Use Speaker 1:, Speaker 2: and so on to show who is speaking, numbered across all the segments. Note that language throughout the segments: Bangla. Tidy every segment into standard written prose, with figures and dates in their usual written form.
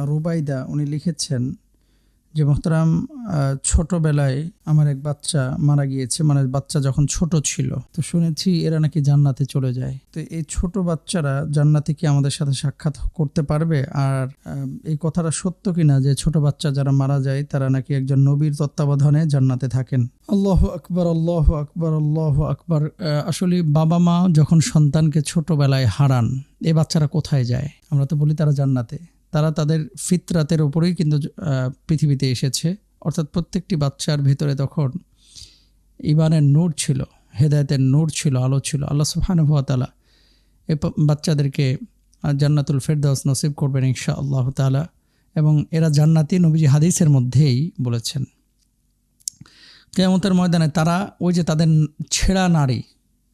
Speaker 1: রুবাইদা উনি লিখেছেন যে মোহতারাম, ছোটবেলায় আমার এক বাচ্চা মারা গিয়েছে, মানে বাচ্চা যখন ছোট ছিল, তো শুনেছি এরা নাকি জান্নাতে চলে যায়। তো এই ছোট বাচ্চারা জান্নাতে কি আমাদের সাথে সাক্ষাৎ করতে পারবে? আর এই কথাটা সত্য কিনা যে ছোট বাচ্চা যারা মারা যায় তারা নাকি একজন নবীর তত্ত্বাবধানে জান্নাতে থাকেন? আল্লাহু আকবার, আল্লাহু আকবার, আল্লাহু আকবার। আসলে বাবা মা যখন সন্তানকে ছোটবেলায় হারান, এই বাচ্চারা কোথায় যায়? আমরা তো বলি তারা জান্নাতে। তারা তাদের ফিতরাতের উপরেই কিন্তু পৃথিবীতে এসেছে, অর্থাৎ প্রত্যেকটি বাচ্চার ভেতরে তখন ঈমানের নূর ছিল, হেদায়েতের নূর ছিল, আলো ছিল। আল্লাহ সুবহানাহু ওয়া তাআলা এই বাচ্চাদেরকে জান্নাতুল ফেরদাউস নসিব করবেন ইনশাআল্লাহ তাআলা, এবং এরা জান্নাতি। নবীজি হাদিসের মধ্যেই বলেছেন কিয়ামতের ময়দানে তারা ওই যে তাদের ছেঁড়া নারী,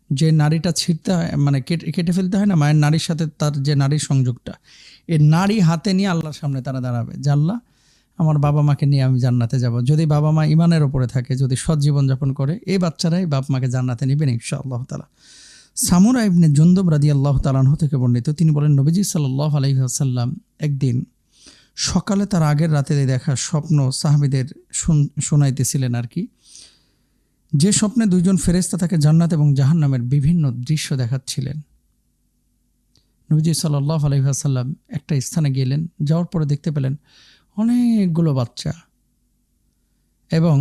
Speaker 1: যে নারীটা ছিঁড়তে হয়, মানে কেটে ফেলতে হয় না, মায়ের নারীর সাথে তার যে নারীর সংযোগটা, এই নারী হাতে নিয়ে আল্লাহর সামনে তারা দাঁড়াবে যে আল্লাহ, আমার বাবা মাকে নিয়ে আমি জান্নাতে যাব। যদি বাবা মা ইমানের ওপরে থাকে, যদি সৎ জীবনযাপন করে, এই বাচ্চারাই বাপ মাকে জান্নাতে নেবেন ইনশাআল্লাহ তাআলা। সামুরা ইবনে জুনদুব রাদিয়াল্লাহু তাআলা আনহু থেকে বর্ণিত, তিনি বলেন নবীজি সাল্লাল্লাহু আলাইহি ওয়াসাল্লাম একদিন সকালে তার আগের রাতে দেখা স্বপ্ন সাহাবীদের শোনাইতেছিলেন আর কি। যে স্বপ্নে দুইজন ফেরেশতা তাকে জান্নাত এবং জাহান্নামের বিভিন্ন দৃশ্য দেখাচ্ছিলেন। নবীজি সাল্লাল্লাহু আলাইহি ওয়াসাল্লাম একটা স্থানে গেলেন, যাওয়ার পরে দেখতে পেলেন অনেকগুলো বাচ্চা, এবং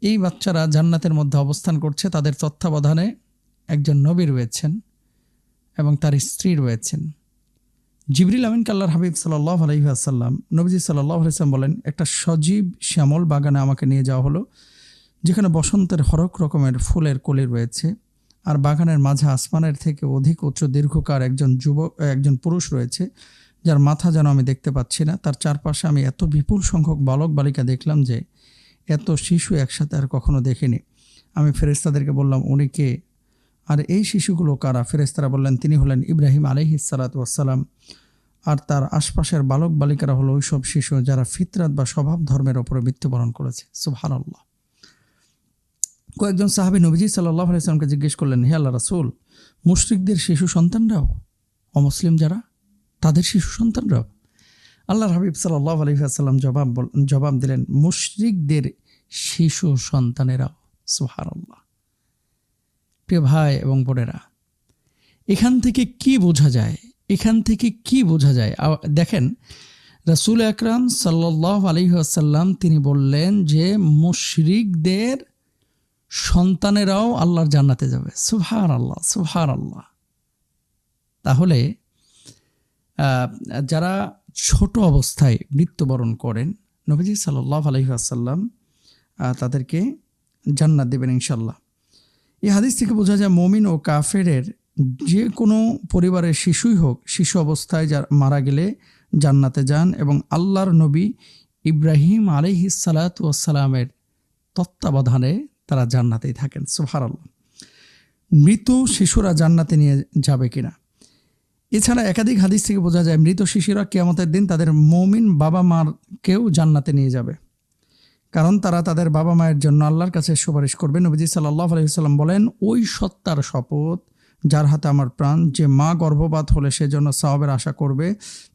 Speaker 1: এই বাচ্চারা জান্নাতের মধ্যে অবস্থান করছে। তাদের তত্ত্বাবধানে একজন নবী রয়েছেন এবং তার স্ত্রী রয়েছেন। জিবরিল আমিনকে আল্লাহর হাবিব সাল্লাল্লাহু আলাইহি ওয়াসাল্লাম, নবীজি সাল্লাল্লাহু আলাইহি ওয়াসাল্লাম বলেন, একটা সজীব শ্যামল বাগানে আমাকে নিয়ে যাওয়া হলো, যেখানে বসন্তের হরেক রকমের ফুলের কলি রয়েছে, আর বাগানের মাঝে আসমানের থেকে অধিক উচ্চ দীর্ঘকার একজন পুরুষ রয়েছে, যার মাথা যেন আমি দেখতে পাচ্ছি না। তার চারপাশে আমি এত বিপুল সংখ্যক বালক বালিকা দেখলাম যে এত শিশু একসাথে আর কখনো দেখিনি। আমি ফেরেশতাদেরকে বললাম, উনি কে? আর এই শিশুগুলো কারা? ফেরেশতারা বললেন, তিনি হলেন ইব্রাহিম আলাইহিস সালাতু ওয়াস সালাম, আর তার আশপাশের বালক বালিকারা হলো ওই সব শিশু যারা ফিতরাত বা স্বভাব ধর্মের ওপরে মৃত্যুবরণ করেছে। সুবহানাল্লাহ। কয়েকজন সাহাবী নবীজি সাল্লাল্লাহু আলাইহি ওয়াসাল্লামকে জিজ্ঞেস করলেন, হে আল্লাহর রাসূল, মুশরিকদের শিশু সন্তানরাও, অমুসলিম যারা, তাদের শিশু সন্তানরাও? আল্লাহর হাবিব সাল্লাল্লাহু আলাইহি ওয়াসাল্লাম জবাব দিলেন, মুশরিকদের শিশু সন্তানেরাও। সুবহানাল্লাহ। প্রিয় ভাই এবং বোনেরা, এখান থেকে কি বোঝা যায়? দেখেন, রাসূল আকরাম সাল্লাল্লাহু আলাইহি ওয়াসাল্লাম তিনি বললেন যে মুশরিকদের সন্তানেরাও আল্লাহর জান্নাতে যাবে। সুবহানাল্লাহ, সুবহানাল্লাহ। তাহলে যারা ছোট অবস্থায় মৃত্যুবরণ করেন, নবীজি সাল্লাল্লাহু আলাইহি ওয়াসাল্লাম তাদেরকে জান্নাত দেবেন ইনশাআল্লাহ। এই হাদিস থেকে বোঝা যায় মুমিন ও কাফেরের যে কোনো পরিবারের শিশুই হোক, শিশু অবস্থায় যারা মারা গেলে জান্নাতে যান, এবং আল্লাহর নবী ইব্রাহিম আলাইহিস সালাতু ওয়াস সালামের তত্ত্বাবধানে তারা জান্নাতেই থাকেন। সুবহানাল্লাহ। মৃত শিশুরা জান্নাতে নিয়ে যাবে কিনা? এছাড়া একাধিক হাদিস থেকে বোঝা যায় মৃত শিশুরা কিয়ামতের দিন তাদের মুমিন বাবা মাকেও জান্নাতে নিয়ে যাবে, কারণ তারা তাদের বাবা মায়ের জন্য আল্লাহর কাছে সুপারিশ করবে। নবীজি সাল্লাল্লাহু আলাইহি ওয়াসাল্লাম বলেন, ওই সত্তার শপথ যার হাতে আমার প্রাণ, যে মা গর্ভপাত হলে সেজন্য সওয়াবের আশা করবে,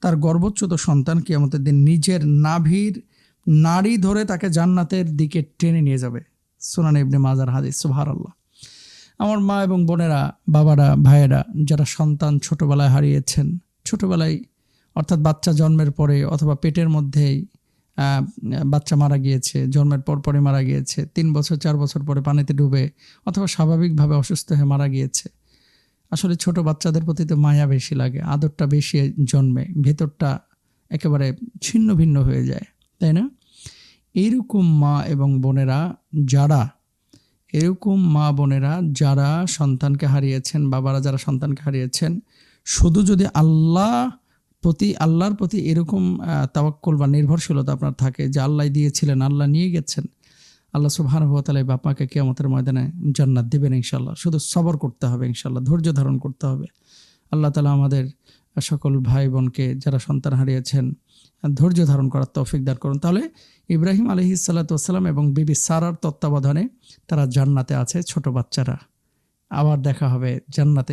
Speaker 1: তার গর্ভচ্যুত সন্তান কিয়ামতের দিন নিজের নাভির নাড়ি ধরে তাকে জান্নাতের দিকে টেনে নিয়ে যাবে। সুনান ইবনে মাজার হাদিস। সুবহানাল্লাহ। আমার মা এবং বোনেরা, বাবারা, ভাইয়েরা, যারা সন্তান ছোটবেলায় হারিয়েছেন, ছোটবেলায় অর্থাৎ বাচ্চা জন্মের পরে অথবা পেটের মধ্যেই বাচ্চা মারা গিয়েছে, জন্মের পরপরই মারা গিয়েছে, 3 বছর 4 বছর পরে পানিতে ডুবে অথবা স্বাভাবিকভাবে অসুস্থ হয়ে মারা গিয়েছে। আসলে ছোট বাচ্চাদের প্রতি তো মায়া বেশি লাগে, আদরটা বেশি জন্মে, ভেতরটা একেবারে ছিন্ন ভিন্ন হয়ে যায়, তাই না? এইরকম মা এবং বোনেরা যারা সন্তানকে হারিয়েছেন, বাবারা যারা সন্তানকে হারিয়েছেন, শুধু যদি আল্লাহর প্রতি এরকম তাওয়াক্কুল বা নির্ভরশীলতা আপনার থাকে যে আল্লাহ দিয়েছিলেন, আল্লাহ নিয়ে গেছেন, আল্লাহ সুবহানাহু ওয়া তাআলা বাপ মাকে কিয়ামতের ময়দানে জান্নাত দেবেন ইনশাআল্লাহ। শুধু সবর করতে হবে ইনশাআল্লাহ, ধৈর্য ধারণ করতে হবে। আল্লাহ তাআলা আমাদের সকল ভাই বোনকে যারা সন্তান হারিয়েছেন ধৈর্য ধারণ করার তৌফিক দান করুন। তাহলে ইব্রাহিম আলাইহিস সালাতু ওয়াস সালাম এবং বিবি সারার তত্ত্বাবধানে তারা জান্নাতে আছে, ছোট বাচ্চারা। আবার দেখা হবে জান্নাতে।